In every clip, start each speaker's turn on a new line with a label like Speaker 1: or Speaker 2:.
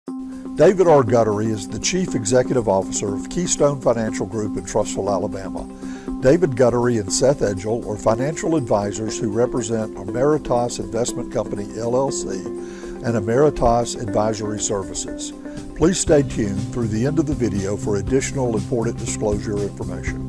Speaker 1: David R. Guttery is the Chief Executive Officer of Keystone Financial Group in Trussville, Alabama. David Guttery and Seth Edgell are financial advisors who represent Emeritus Investment Company, LLC, and Emeritus Advisory Services. Please stay tuned through the end of the video for additional important disclosure information.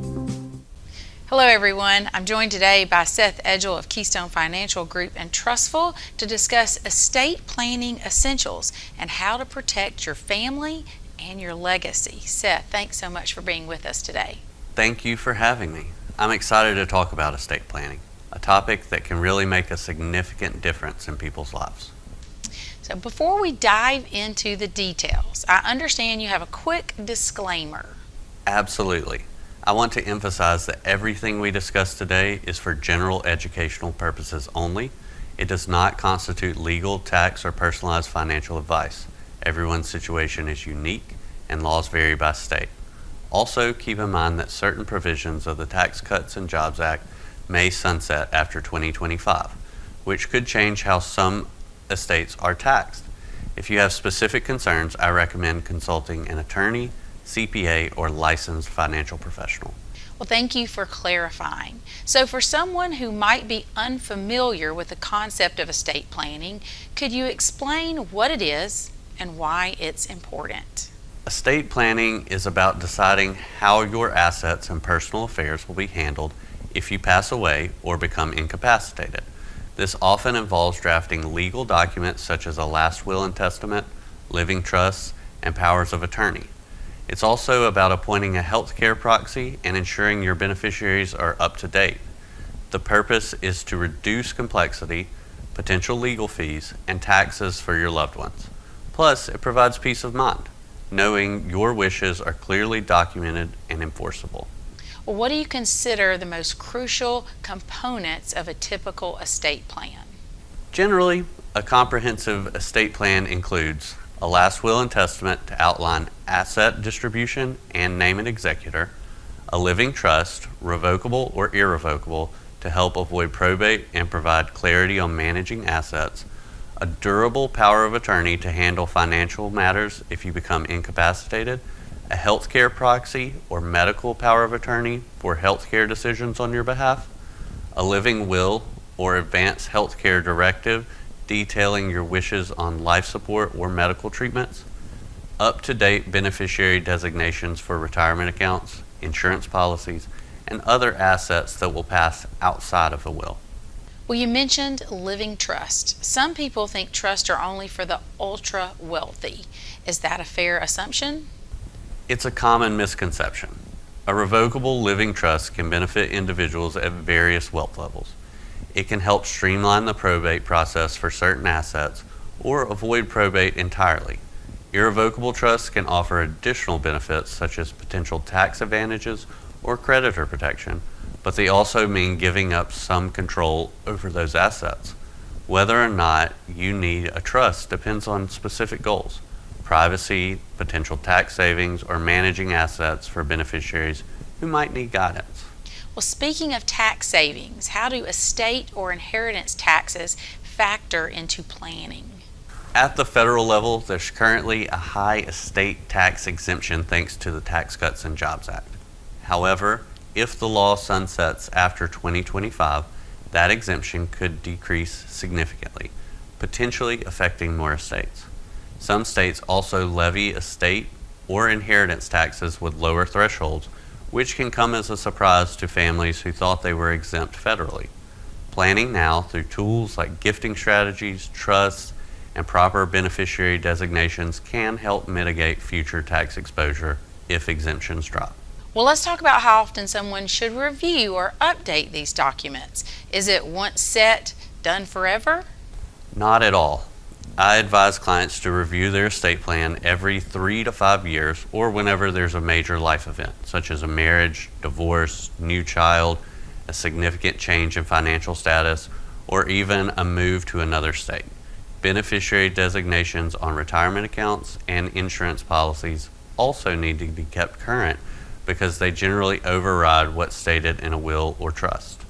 Speaker 2: Hello everyone, I'm joined today by Seth Edgell of Keystone Financial Group in Trussville to discuss estate planning essentials and how to protect your family and your legacy. Seth, thanks so much for being with us today.
Speaker 3: Thank you for having me. I'm excited to talk about estate planning, a topic that can really make a significant difference in people's lives.
Speaker 2: So before we dive into the details, I understand you have a quick disclaimer.
Speaker 3: Absolutely. I want to emphasize that everything we discuss today is for general educational purposes only. It does not constitute legal, tax, or personalized financial advice. Everyone's situation is unique and laws vary by state. Also, keep in mind that certain provisions of the Tax Cuts and Jobs Act may sunset after 2025, which could change how some estates are taxed. If you have specific concerns, I recommend consulting an attorney, CPA, or licensed financial professional.
Speaker 2: Well, thank you for clarifying. So for someone who might be unfamiliar with the concept of estate planning, could you explain what it is and why it's important?
Speaker 3: Estate planning is about deciding how your assets and personal affairs will be handled if you pass away or become incapacitated. This often involves drafting legal documents such as a last will and testament, living trusts, and powers of attorney. It's also about appointing a healthcare proxy and ensuring your beneficiaries are up to date. The purpose is to reduce complexity, potential legal fees, and taxes for your loved ones. Plus, it provides peace of mind, knowing your wishes are clearly documented and enforceable.
Speaker 2: Well, what do you consider the most crucial components of a typical estate plan?
Speaker 3: Generally, a comprehensive estate plan includes a last will and testament to outline asset distribution and name an executor, a living trust, revocable or irrevocable, to help avoid probate and provide clarity on managing assets, a durable power of attorney to handle financial matters if you become incapacitated, a healthcare proxy or medical power of attorney for healthcare decisions on your behalf, a living will or advanced healthcare directive detailing your wishes on life support or medical treatments, up-to-date beneficiary designations for retirement accounts, insurance policies, and other assets that will pass outside of the will.
Speaker 2: Well, you mentioned living trust. Some people think trusts are only for the ultra wealthy. Is that a fair assumption?
Speaker 3: It's a common misconception. A revocable living trust can benefit individuals at various wealth levels. It can help streamline the probate process for certain assets or avoid probate entirely. Irrevocable trusts can offer additional benefits such as potential tax advantages or creditor protection, but they also mean giving up some control over those assets. Whether or not you need a trust depends on specific goals: privacy, potential tax savings, or managing assets for beneficiaries who might need guidance.
Speaker 2: Well, speaking of tax savings, how do estate or inheritance taxes factor into planning?
Speaker 3: At the federal level, there's currently a high estate tax exemption thanks to the Tax Cuts and Jobs Act. However, if the law sunsets after 2025, that exemption could decrease significantly, potentially affecting more estates. Some states also levy estate or inheritance taxes with lower thresholds, which can come as a surprise to families who thought they were exempt federally. Planning now through tools like gifting strategies, trusts, and proper beneficiary designations can help mitigate future tax exposure if exemptions drop.
Speaker 2: Well, let's talk about how often someone should review or update these documents. Is it once set, done forever?
Speaker 3: Not at all. I advise clients to review their estate plan every 3 to 5 years or whenever there's a major life event, such as a marriage, divorce, new child, a significant change in financial status, or even a move to another state. Beneficiary designations on retirement accounts and insurance policies also need to be kept current because they generally override what's stated in a will or trust.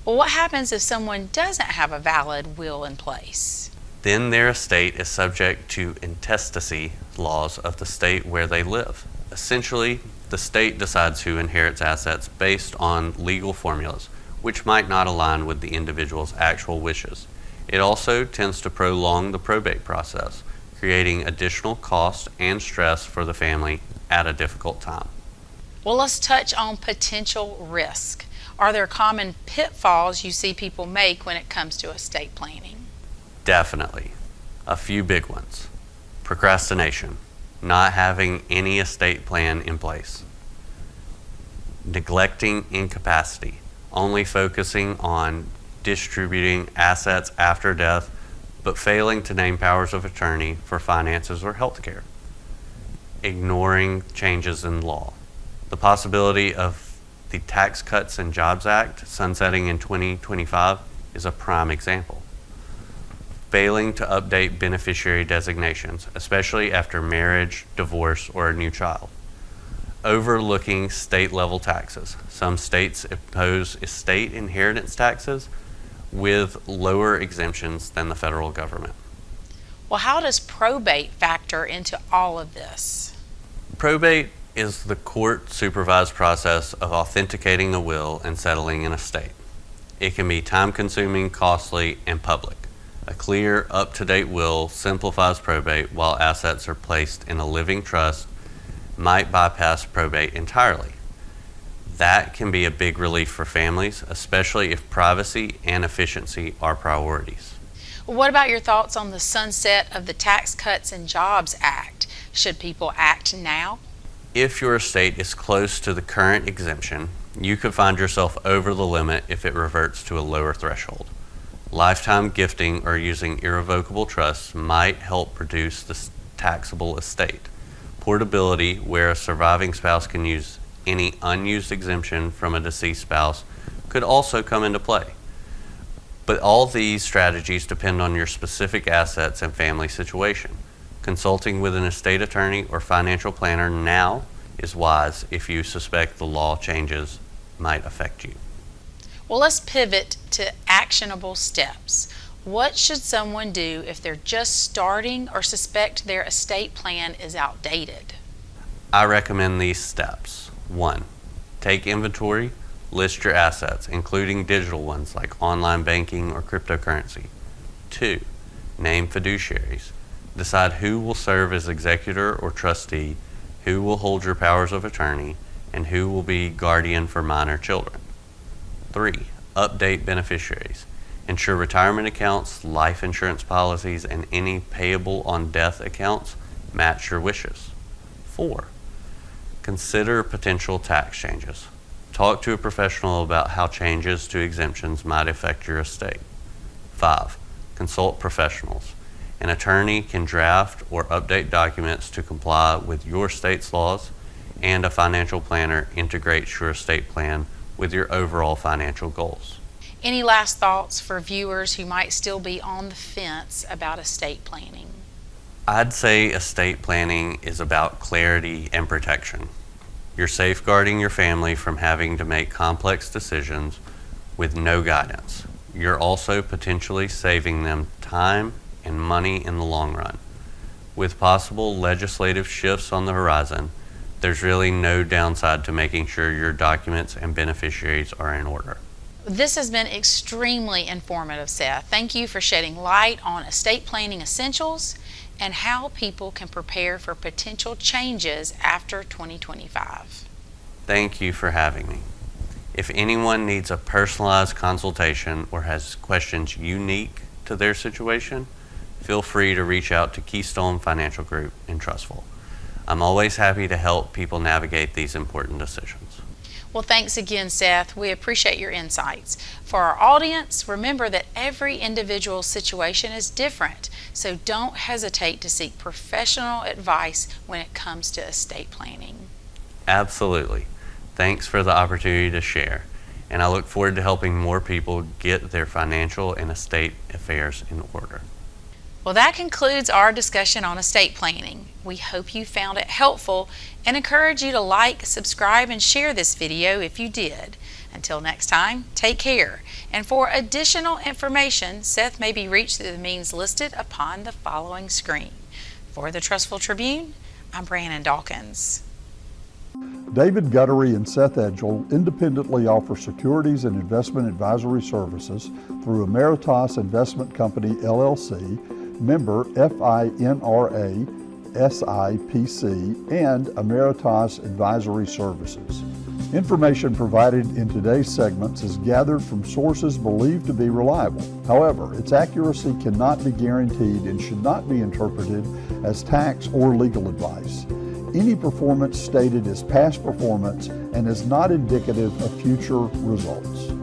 Speaker 2: Well, what happens if someone doesn't have a valid will in place?
Speaker 3: Then their estate is subject to intestacy laws of the state where they live. Essentially, the state decides who inherits assets based on legal formulas, which might not align with the individual's actual wishes. It also tends to prolong the probate process, creating additional cost and stress for the family at a difficult time.
Speaker 2: Well, let's touch on potential risk. Are there common pitfalls you see people make when it comes to estate planning?
Speaker 3: Definitely. A few big ones. Procrastination, not having any estate plan in place. Neglecting incapacity, only focusing on distributing assets after death, but failing to name powers of attorney for finances or health care. Ignoring changes in law. The possibility of the Tax Cuts and Jobs Act sunsetting in 2025 is a prime example. Failing to update beneficiary designations, especially after marriage, divorce, or a new child. Overlooking state-level taxes. Some states impose estate inheritance taxes with lower exemptions than the federal government.
Speaker 2: Well, how does probate factor into all of this?
Speaker 3: Probate is the court-supervised process of authenticating the will and settling an estate. It can be time-consuming, costly, and public. A clear, up-to-date will simplifies probate while assets are placed in a living trust might bypass probate entirely. That can be a big relief for families, especially if privacy and efficiency are priorities.
Speaker 2: What about your thoughts on the sunset of the Tax Cuts and Jobs Act? Should people act now?
Speaker 3: If your estate is close to the current exemption, you could find yourself over the limit if it reverts to a lower threshold. Lifetime gifting or using irrevocable trusts might help reduce the taxable estate. Portability, where a surviving spouse can use any unused exemption from a deceased spouse, could also come into play. But all these strategies depend on your specific assets and family situation. Consulting with an estate attorney or financial planner now is wise if you suspect the law changes might affect you.
Speaker 2: Well, let's pivot to actionable steps. What should someone do if they're just starting or suspect their estate plan is outdated?
Speaker 3: I recommend these steps. 1. Take inventory, list your assets, including digital ones like online banking or cryptocurrency. 2. Name fiduciaries. Decide who will serve as executor or trustee, who will hold your powers of attorney, and who will be guardian for minor children. 3. Update beneficiaries. Ensure retirement accounts, life insurance policies, and any payable on death accounts match your wishes. 4. Consider potential tax changes. Talk to a professional about how changes to exemptions might affect your estate. 5. Consult professionals. An attorney can draft or update documents to comply with your state's laws, and a financial planner integrates your estate plan with your overall financial goals.
Speaker 2: Any last thoughts for viewers who might still be on the fence about estate planning?
Speaker 3: I'd say estate planning is about clarity and protection. You're safeguarding your family from having to make complex decisions with no guidance. You're also potentially saving them time and money in the long run. With possible legislative shifts on the horizon, there's really no downside to making sure your documents and beneficiaries are in order.
Speaker 2: This has been extremely informative, Seth. Thank you for shedding light on estate planning essentials and how people can prepare for potential changes after 2025.
Speaker 3: Thank you for having me. If anyone needs a personalized consultation or has questions unique to their situation, feel free to reach out to Keystone Financial Group in Trustful. I'm always happy to help people navigate these important decisions.
Speaker 2: Well, thanks again, Seth. We appreciate your insights. For our audience, remember that every individual situation is different, so don't hesitate to seek professional advice when it comes to estate planning.
Speaker 3: Absolutely. Thanks for the opportunity to share, and I look forward to helping more people get their financial and estate affairs in order.
Speaker 2: Well, that concludes our discussion on estate planning. We hope you found it helpful and encourage you to like, subscribe, and share this video if you did. Until next time, take care. And for additional information, Seth may be reached through the means listed upon the following screen. For the Trustful Tribune, I'm Brannon Dawkins.
Speaker 1: David Guttery and Seth Edgell independently offer securities and investment advisory services through Emeritus Investment Company, LLC, member FINRA, SIPC, and Emeritus Advisory Services. Information provided in today's segments is gathered from sources believed to be reliable. However, its accuracy cannot be guaranteed and should not be interpreted as tax or legal advice. Any performance stated is past performance and is not indicative of future results.